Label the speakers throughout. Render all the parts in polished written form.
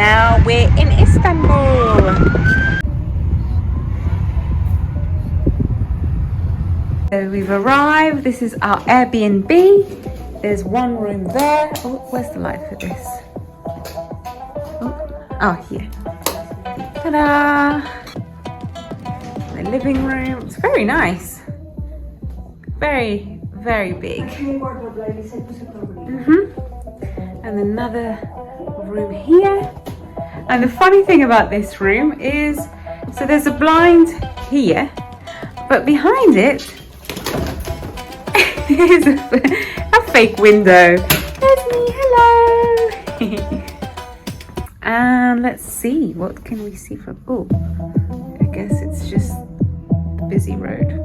Speaker 1: now we're in Istanbul. So we've arrived. This is our Airbnb. There's one room there. Oh, where's the light for this? Oh, here. Ta-da! The living room. It's very nice. Very, very big. And another room here. And the funny thing about this room is, so there's a blind here, but behind it is a fake window. There's me, hello. And let's see, what can we see from, oh, I guess it's just the busy road.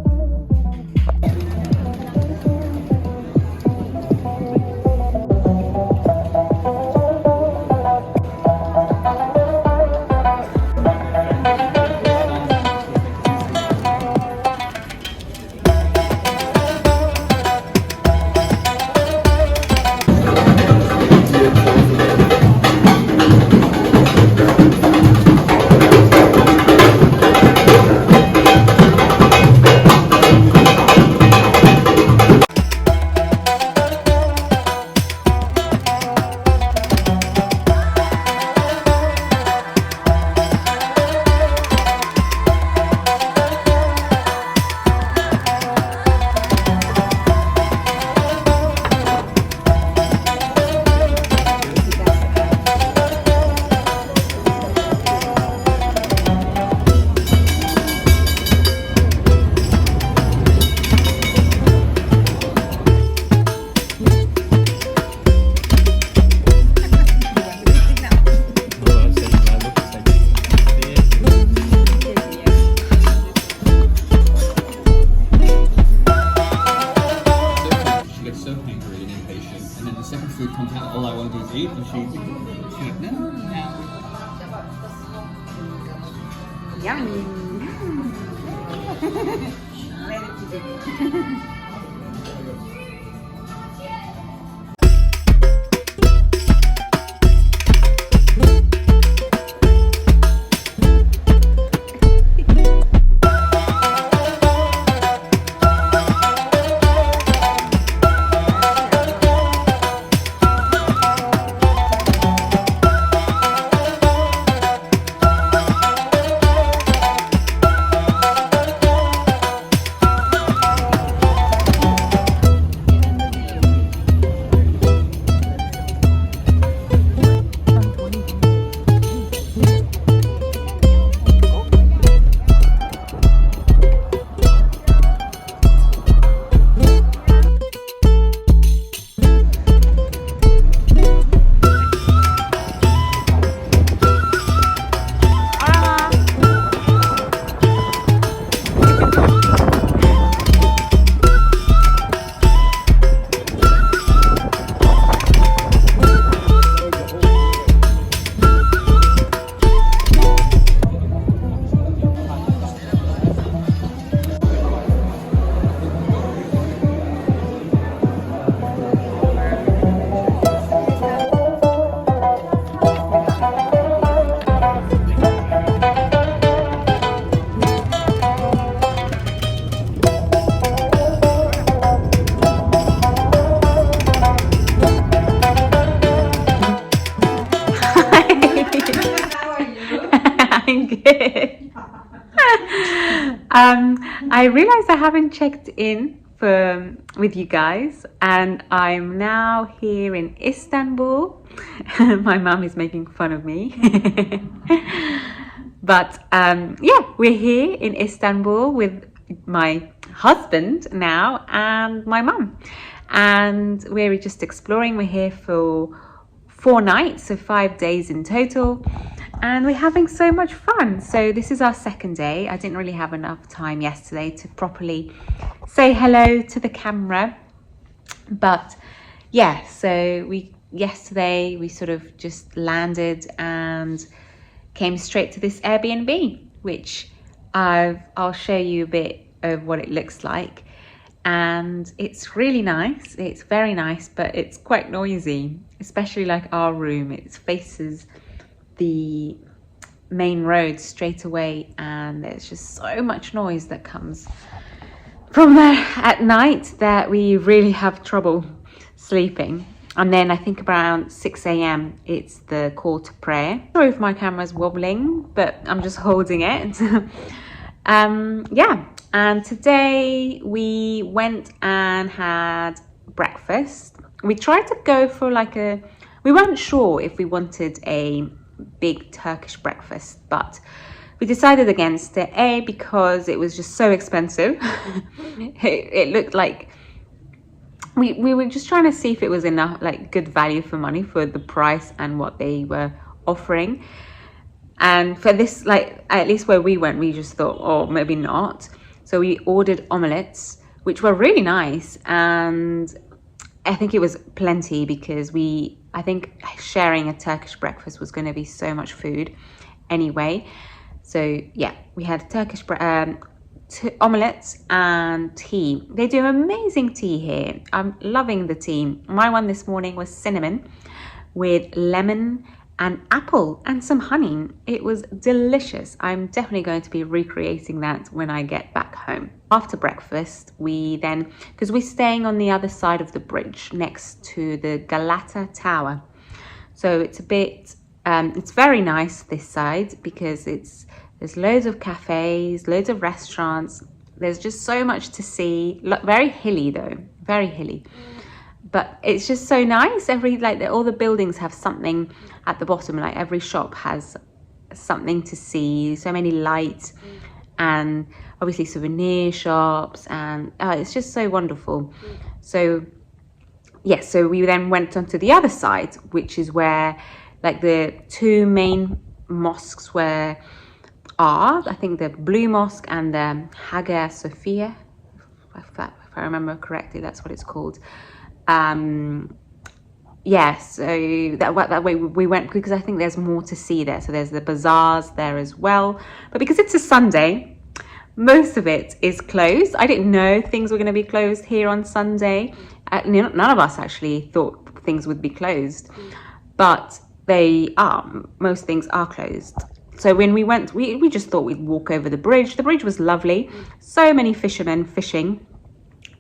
Speaker 1: Yummy. I'm good. I realized I haven't checked in with you guys, and I'm now here in Istanbul. My mum is making fun of me. But yeah, we're here in Istanbul with my husband now and my mum, and we're just exploring. We're here for 4 nights, so 5 days in total, and we're having so much fun. So this is our second day. I didn't really have enough time yesterday to properly say hello to the camera, but yeah, so yesterday we sort of just landed and came straight to this Airbnb, which I'll show you a bit of what it looks like. And it's really nice. It's very nice, but it's quite noisy, especially like our room. It faces the main road straight away, and there's just so much noise that comes from there at night that we really have trouble sleeping. And then I think around 6 a.m. it's the call to prayer. Sorry if my camera's wobbling, but I'm just holding it. Yeah, and today we went and had breakfast. We tried to go for we weren't sure if we wanted a big Turkish breakfast, but we decided against it, because it was just so expensive. It looked like we were just trying to see if it was enough, like good value for money for the price and what they were offering. And for this, like at least where we went, we just thought, oh, maybe not. So we ordered omelets, which were really nice, and I think it was plenty, because I think sharing a Turkish breakfast was going to be so much food anyway. So yeah, we had Turkish omelets and tea. They do amazing tea here. I'm loving the tea. My one this morning was cinnamon with lemon and apple and some honey. It was delicious. I'm definitely going to be recreating that when I get back home. After breakfast, we then, because we're staying on the other side of the bridge next to the Galata Tower. So it's a bit, it's very nice this side, because there's loads of cafes, loads of restaurants. There's just so much to see. Very hilly though, very hilly. But it's just so nice. All the buildings have something at the bottom. Like every shop has something to see. So many lights, and obviously souvenir shops, and it's just so wonderful. So yeah, so we then went onto the other side, which is where like the two main mosques are. I think the Blue Mosque and the Hagia Sophia, if I remember correctly, that's what it's called. Yeah, so that way we went, because I think there's more to see there. So there's the bazaars there as well, but because it's a Sunday, most of it is closed. I didn't know things were going to be closed here on Sunday. None of us actually thought things would be closed, but they are. Most things are closed. So when we went, we just thought we'd walk over the bridge. The bridge was lovely. So many fishermen fishing,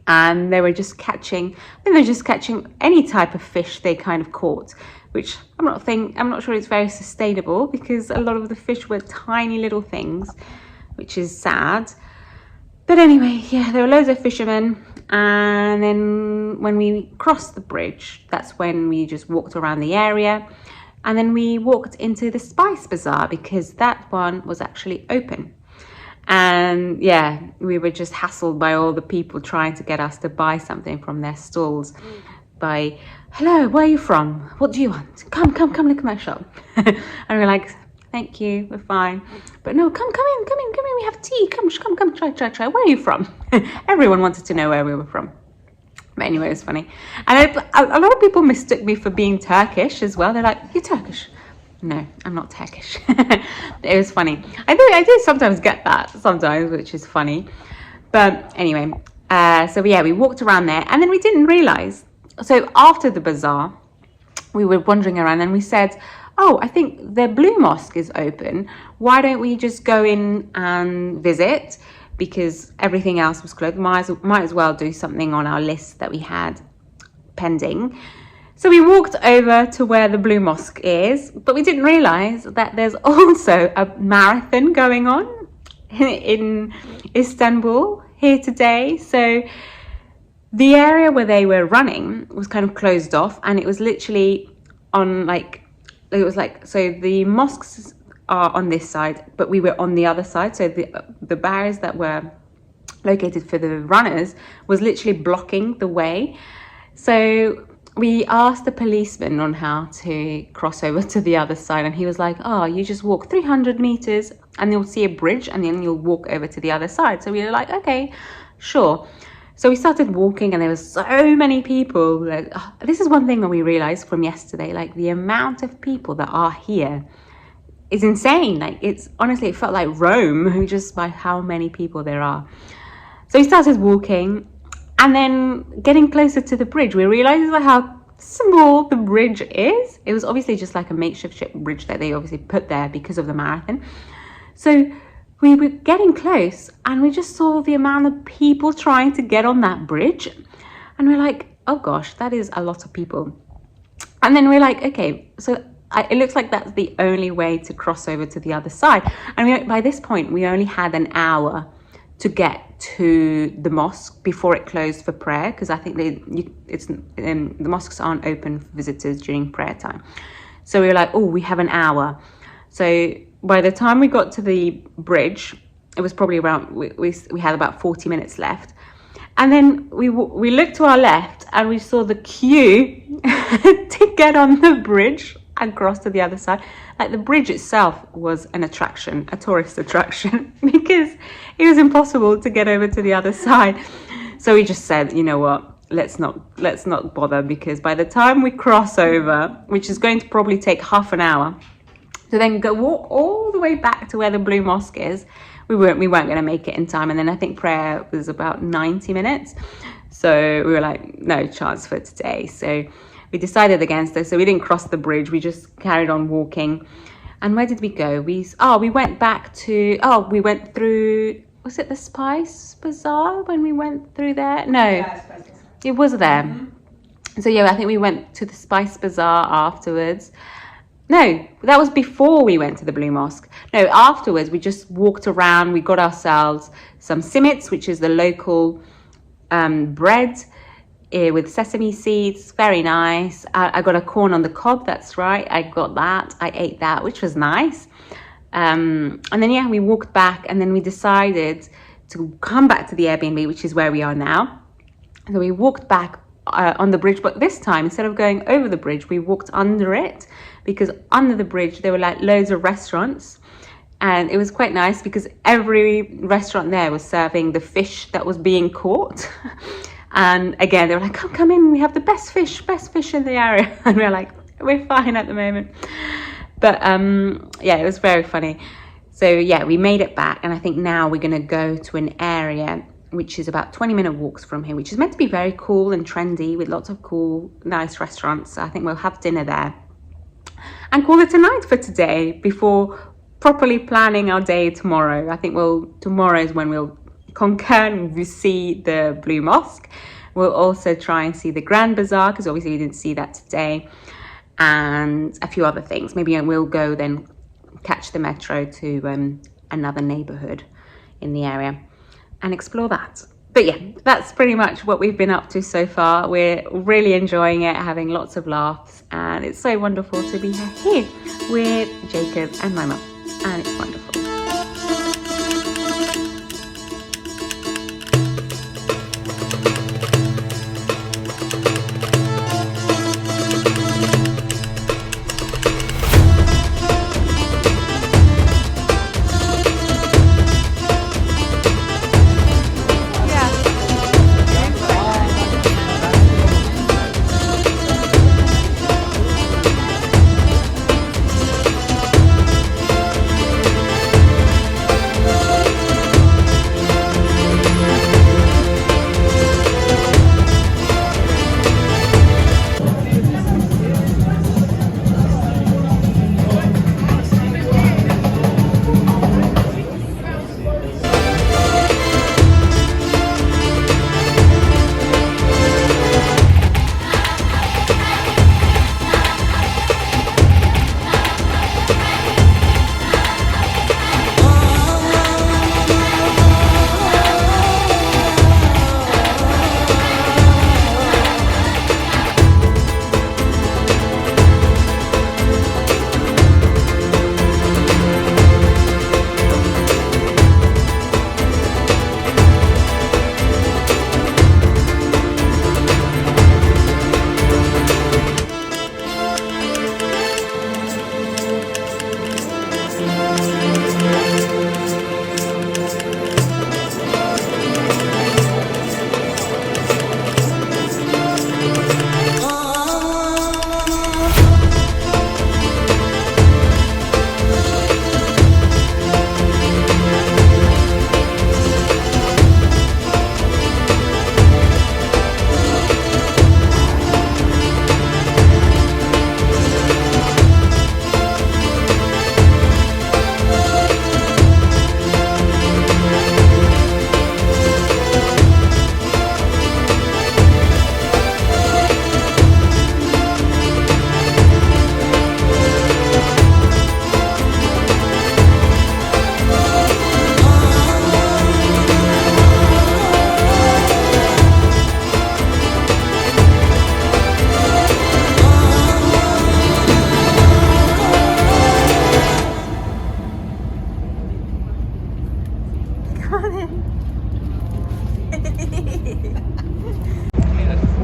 Speaker 1: and they were just catching, I think they're just catching any type of fish they kind of caught, which I'm not sure it's very sustainable, because a lot of the fish were tiny little things, which is sad. But anyway, yeah, there were loads of fishermen. And then when we crossed the bridge, that's when we just walked around the area. And then we walked into the Spice Bazaar, because that one was actually open. And yeah, we were just hassled by all the people trying to get us to buy something from their stalls. By, hello, where are you from? What do you want? Come look at my shop. And we're like, thank you, we're fine. But no, come in, we have tea. Come, try. Where are you from? Everyone wanted to know where we were from. But anyway, it was funny. And a lot of people mistook me for being Turkish as well. They're like, you're Turkish. No, I'm not Turkish. It was funny. I do sometimes get that sometimes, which is funny. But anyway, so yeah, we walked around there, and then we didn't realize. So after the bazaar, we were wandering around, and we said, oh, I think the Blue Mosque is open. Why don't we just go in and visit? Because everything else was closed. Might as well do something on our list that we had pending. So we walked over to where the Blue Mosque is, but we didn't realize that there's also a marathon going on in Istanbul here today. So the area where they were running was kind of closed off, and it was literally on so the mosques are on this side, but we were on the other side. So the barriers that were located for the runners was literally blocking the way. So we asked the policeman on how to cross over to the other side, and he was like, oh, you just walk 300 meters and you'll see a bridge, and then you'll walk over to the other side. So we were like, okay, sure. So we started walking, and there was so many people. This is one thing that we realized from yesterday, like the amount of people that are here is insane. Like, it's honestly, it felt like Rome just by how many people there are. So we started walking, and then getting closer to the bridge, we realized how small the bridge is. It was obviously just like a makeshift bridge that they obviously put there because of the marathon. So we were getting close and we just saw the amount of people trying to get on that bridge. And we're like, oh gosh, that is a lot of people. And then we're like, okay, so it looks like that's the only way to cross over to the other side. And by this point, we only had an hour to get to the mosque before it closed for prayer, because I think the mosques aren't open for visitors during prayer time. So we were like, oh, we have an hour. So by the time we got to the bridge, it was probably around, we had about 40 minutes left. And then we looked to our left and we saw the queue to get on the bridge and cross to the other side. Like, the bridge itself was an attraction, a tourist attraction, because it was impossible to get over to the other side. So we just said, you know what, let's not bother, because by the time we cross over, which is going to probably take half an hour, to then walk all the way back to where the Blue Mosque is, we weren't going to make it in time. And then I think prayer was about 90 minutes. So we were like, no chance for today. So we decided against this. So we didn't cross the bridge. We just carried on walking. And where did we go? We went through, was it the Spice Bazaar when we went through there? No, yeah, it was there. Mm-hmm. So yeah, I think we went to the Spice Bazaar afterwards. No, that was before we went to the Blue Mosque. No, afterwards we just walked around. We got ourselves some simits, which is the local bread with sesame seeds. Very nice. I got a corn on the cob. That's right. I got that. I ate that, which was nice. And then, yeah, we walked back and then we decided to come back to the Airbnb, which is where we are now. So we walked back on the bridge, but this time, instead of going over the bridge, we walked under it, because under the bridge there were like loads of restaurants, and it was quite nice because every restaurant there was serving the fish that was being caught. And again, they were like, come in, we have the best fish in the area. And we're like, we're fine at the moment. But yeah, it was very funny. So yeah, we made it back, and I think now we're going to go to an area which is about 20-minute walks from here, which is meant to be very cool and trendy with lots of cool, nice restaurants. So I think we'll have dinner there and call it a night for today before properly planning our day tomorrow. I think tomorrow is when we'll conquer and see the Blue Mosque. We'll also try and see the Grand Bazaar, because obviously we didn't see that today, and a few other things. Maybe we'll go then catch the metro to another neighborhood in the area and explore that. But yeah, that's pretty much what we've been up to so far. We're really enjoying it, having lots of laughs, and it's so wonderful to be here with Jacob and my mum, and it's wonderful.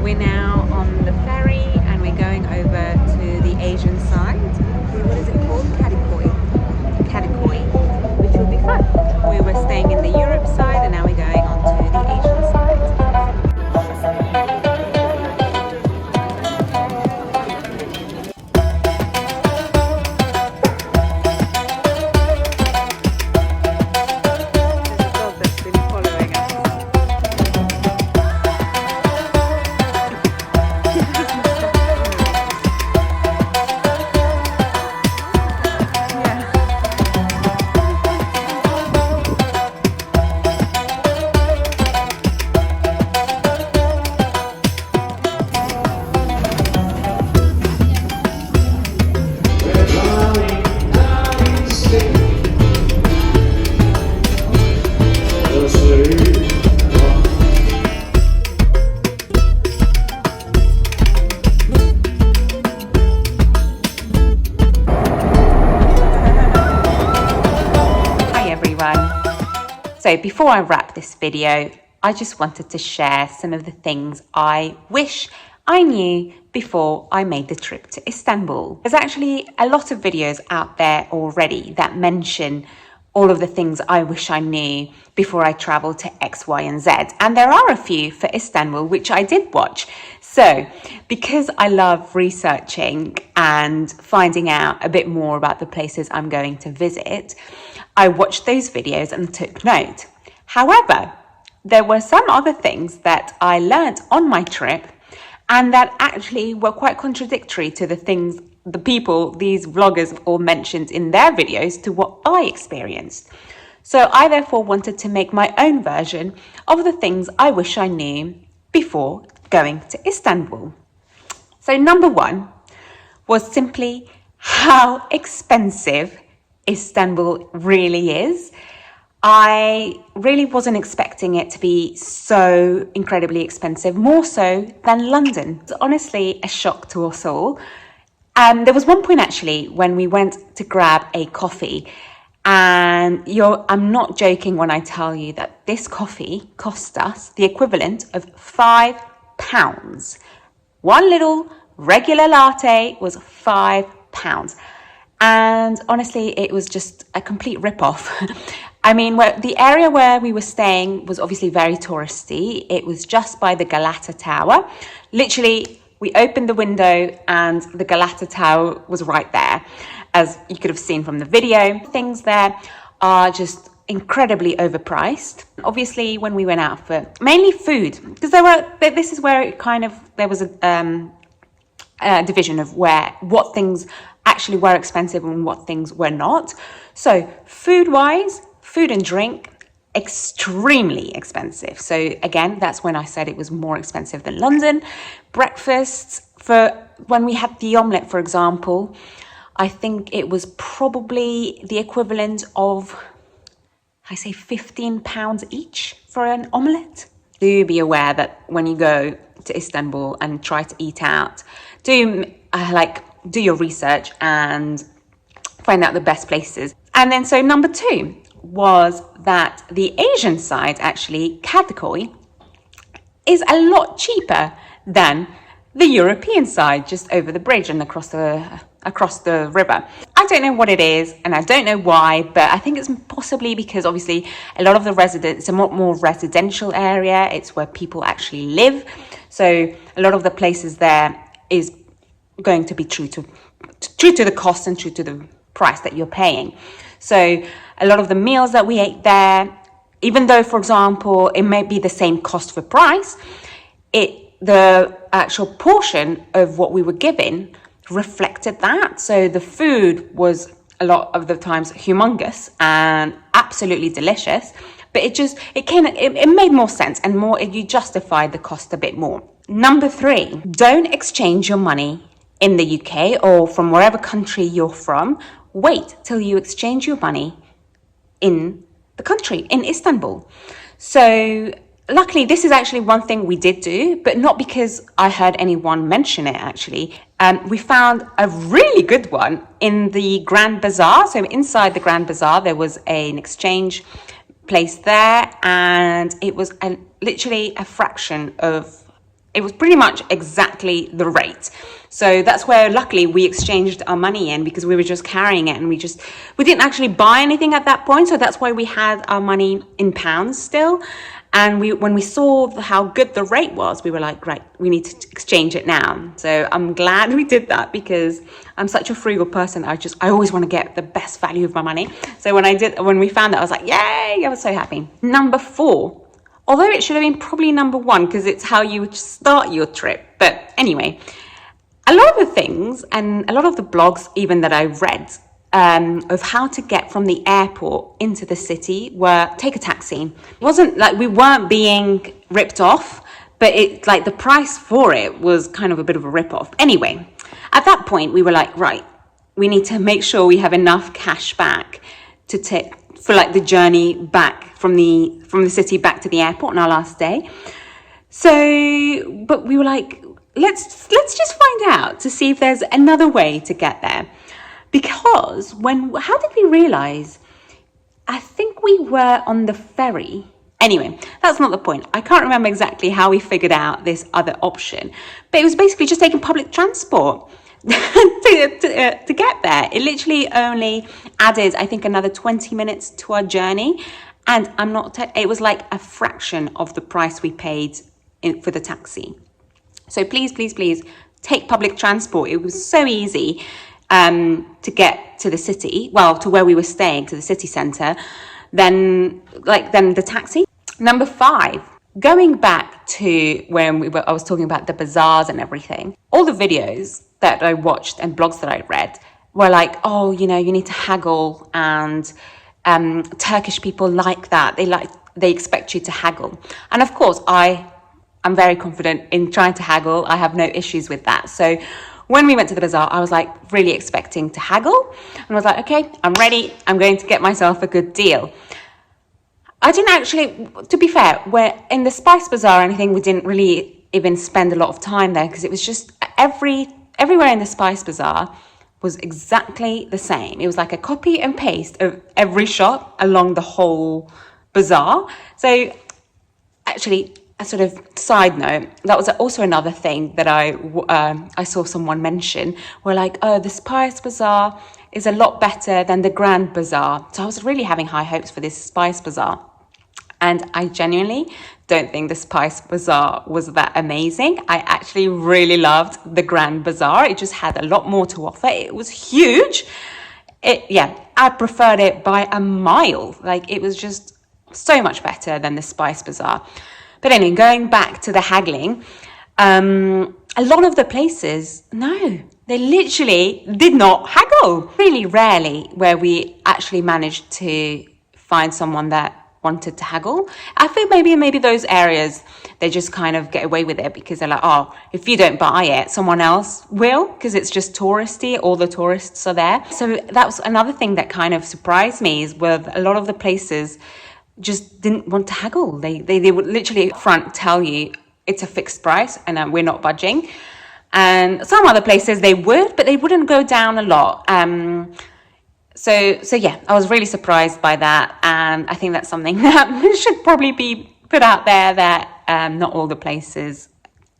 Speaker 1: We're now on the ferry and we're going over to the Asian side. What is it called? Kadikoi, which will be fun. We were staying in the Europe side and now we're going on to the Asian side. So before I wrap this video, I just wanted to share some of the things I wish I knew before I made the trip to Istanbul. There's actually a lot of videos out there already that mention all of the things I wish I knew before I traveled to X, Y, and Z. And there are a few for Istanbul, which I did watch. So because I love researching and finding out a bit more about the places I'm going to visit, I watched those videos and took note. However, there were some other things that I learnt on my trip and that actually were quite contradictory to the things the people, these vloggers all mentioned in their videos to what I experienced. So I therefore wanted to make my own version of the things I wish I knew before going to Istanbul. So number one was simply how expensive Istanbul really is. I really wasn't expecting it to be so incredibly expensive, more so than London. It's honestly a shock to us all. There was one point actually when we went to grab a coffee, and I'm not joking when I tell you that this coffee cost us the equivalent of £5. One little regular latte was £5. And honestly, it was just a complete rip-off. I mean, the area where we were staying was obviously very touristy. It was just by the Galata Tower. Literally, we opened the window and the Galata Tower was right there, as you could have seen from the video. Things there are just incredibly overpriced. Obviously, when we went out for mainly food, because this is where there was a division of what things actually were expensive and what things were not. So food-wise, food and drink, extremely expensive. So again, that's when I said it was more expensive than London. Breakfasts, for when we had the omelette, for example, I think it was probably the equivalent of, I say, £15 each for an omelette. Do be aware that when you go to Istanbul and try to eat out, do your research and find out the best places. And then so number two was that the Asian side, actually, Kadikoi, is a lot cheaper than the European side, just over the bridge and across the river. I don't know what it is and I don't know why, but I think it's possibly because obviously a lot of the it's a more residential area. It's where people actually live. So a lot of the places there is going to be true to the cost and true to the price that you're paying. So a lot of the meals that we ate there, even though, for example, it may be the same cost for price, the actual portion of what we were given reflected that. So the food was a lot of the times humongous and absolutely delicious, but it made more sense and you justified the cost a bit more. Number three, don't exchange your money in the UK or from wherever country you're from. Wait till you exchange your money in the country, in Istanbul. So luckily, this is actually one thing we did do, but not because I heard anyone mention it, actually. We found a really good one in the Grand Bazaar. So inside the Grand Bazaar, there was an exchange place there, and it was literally a fraction of, it was pretty much exactly the rate. So that's where luckily we exchanged our money in, because we were just carrying it, and we didn't actually buy anything at that point. So that's why we had our money in pounds still. And when we saw how good the rate was, we were like, right, we need to exchange it now. So I'm glad we did that, because I'm such a frugal person. I always want to get the best value of my money. So when we found that, I was like, yay, I was so happy. Number 4, although it should have been probably number 1, because it's how you start your trip. But anyway, a lot of the things and a lot of the blogs even that I read of how to get from the airport into the city were take a taxi. It wasn't like we weren't being ripped off, but it like the price for it was kind of a bit of a rip off. Anyway, at that point we were like, right, we need to make sure we have enough cash back to take for like the journey back from the city back to the airport on our last day. So, but we were like, let's just find out to see if there's another way to get there. Because how did we realize? I think we were on the ferry. Anyway, that's not the point. I can't remember exactly how we figured out this other option, but it was basically just taking public transport to get there. It literally only added, I think, another 20 minutes to our journey. And it was like a fraction of the price we paid for the taxi. So please take public transport. It was so easy to get to the city, well, to where we were staying, to the city centre, than the taxi. Number 5, going back to when I was talking about the bazaars and everything. All the videos that I watched and blogs that I read were like, oh, you need to haggle, and Turkish people like that. They expect you to haggle, and of course I'm very confident in trying to haggle. I have no issues with that. So when we went to the bazaar, I was like really expecting to haggle, and I was like, okay, I'm ready. I'm going to get myself a good deal. I didn't actually, to be fair, we're in the Spice Bazaar or anything, we didn't really even spend a lot of time there, because it was just everywhere in the Spice Bazaar was exactly the same. It was like a copy and paste of every shop along the whole bazaar. So actually, a sort of side note, that was also another thing that I saw someone mention, where like, oh, the Spice Bazaar is a lot better than the Grand Bazaar. So I was really having high hopes for this Spice Bazaar. And I genuinely don't think the Spice Bazaar was that amazing. I actually really loved the Grand Bazaar. It just had a lot more to offer. It was huge. I preferred it by a mile. Like, it was just so much better than the Spice Bazaar. But anyway, going back to the haggling, a lot of the places, no, they literally did not haggle. Really rarely where we actually managed to find someone that wanted to haggle. I think maybe those areas, they just kind of get away with it, because they're like, oh, if you don't buy it, someone else will, because it's just touristy, all the tourists are there. So that was another thing that kind of surprised me, is with a lot of the places just didn't want to haggle. They would literally up front tell you it's a fixed price and we're not budging. And some other places they would, but they wouldn't go down a lot. So yeah, I was really surprised by that, and I think that's something that should probably be put out there, that not all the places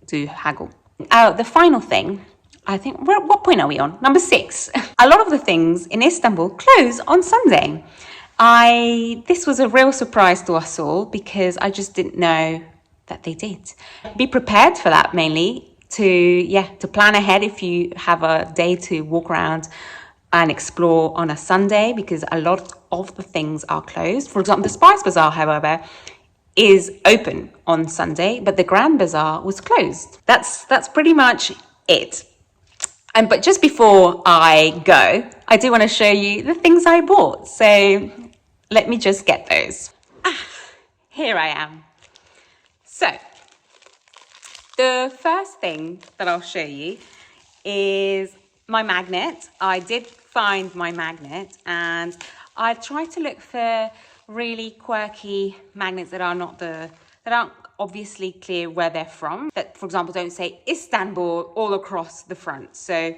Speaker 1: do haggle. The final thing, I think, what point are we on? Number 6. A lot of the things in Istanbul close on Sunday. This was a real surprise to us all, because I just didn't know that they did. Be prepared for that, mainly to plan ahead if you have a day to walk around and explore on a Sunday, because a lot of the things are closed. For example, the Spice Bazaar, however, is open on Sunday, but the Grand Bazaar was closed. That's pretty much it. But just before I go, I do want to show you the things I bought. So let me just get those. Here I am. So the first thing that I'll show you is my magnet. I did find my magnet, and I tried to look for really quirky magnets that aren't obviously clear where they're from, that, for example, don't say Istanbul all across the front. So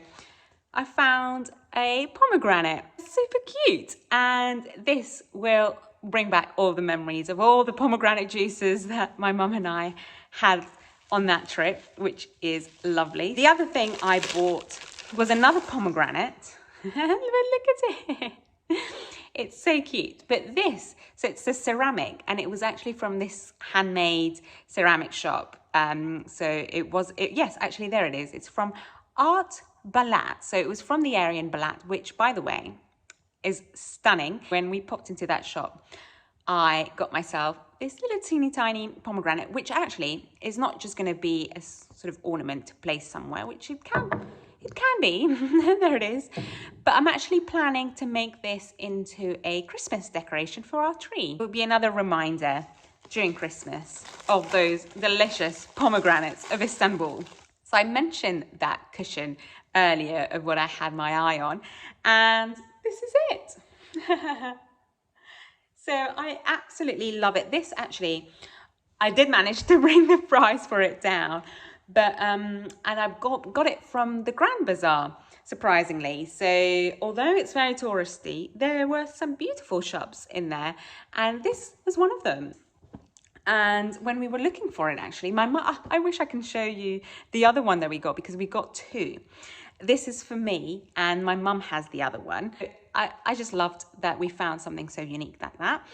Speaker 1: I found a pomegranate, super cute, and this will bring back all the memories of all the pomegranate juices that my mum and I had on that trip, which is lovely. The other thing I bought was another pomegranate. Look at it. It's so cute. But this, so it's a ceramic, and it was actually from this handmade ceramic shop. Yes, actually there it is. It's from Art Balat. So it was from the area in Balat, which, by the way, is stunning. When we popped into that shop, I got myself this little teeny tiny pomegranate, which actually is not just going to be a sort of ornament to place somewhere, which it can be. There it is. But I'm actually planning to make this into a Christmas decoration for our tree. It will be another reminder during Christmas of those delicious pomegranates of Istanbul. So I mentioned that cushion earlier of what I had my eye on, and this is it. So I absolutely love it. This actually, I did manage to bring the price for it down, but and I've got it from the Grand Bazaar, surprisingly. So although it's very touristy, there were some beautiful shops in there, and this was one of them. And when we were looking for it, actually, my mum, I wish I can show you the other one that we got, because we got two. This is for me, and my mum has the other one. I just loved that we found something so unique like that.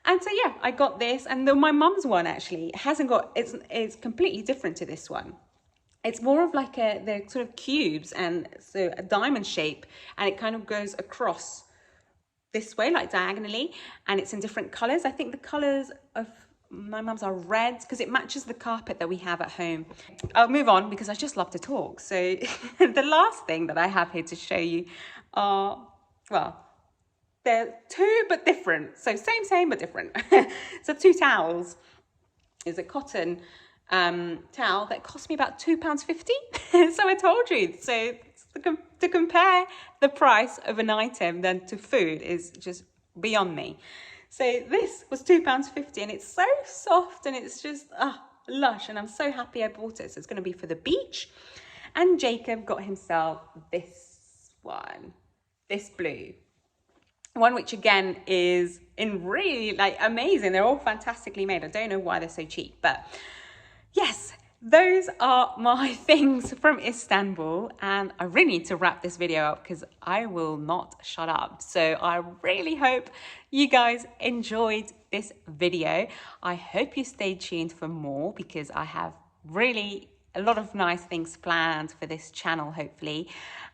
Speaker 1: And so, yeah, I got this. And my mum's one actually hasn't got, it's completely different to this one. It's more of like they're sort of cubes, and so a diamond shape, and it kind of goes across this way, like diagonally, and it's in different colors. I think the colors of my mum's are red because it matches the carpet that we have at home. I'll move on because I just love to talk. So the last thing that I have here to show you are, well, they're two but different. So same but different. So two towels. Is a cotton towel that cost me about £2.50. So I told you. So to compare the price of an item then to food is just beyond me. So this was £2.50, and it's so soft, and it's just lush, and I'm so happy I bought it. So it's going to be for the beach. And Jacob got himself this one, this blue one, which again is in really like amazing. They're all fantastically made. I don't know why they're so cheap, but yes, those are my things from Istanbul, and I really need to wrap this video up because I will not shut up. So I really hope you guys enjoyed this video. I hope you stay tuned for more, because I have really a lot of nice things planned for this channel, hopefully.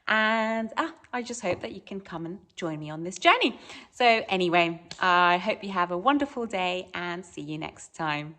Speaker 1: And I just hope that you can come and join me on this journey. So anyway, I hope you have a wonderful day, and see you next time.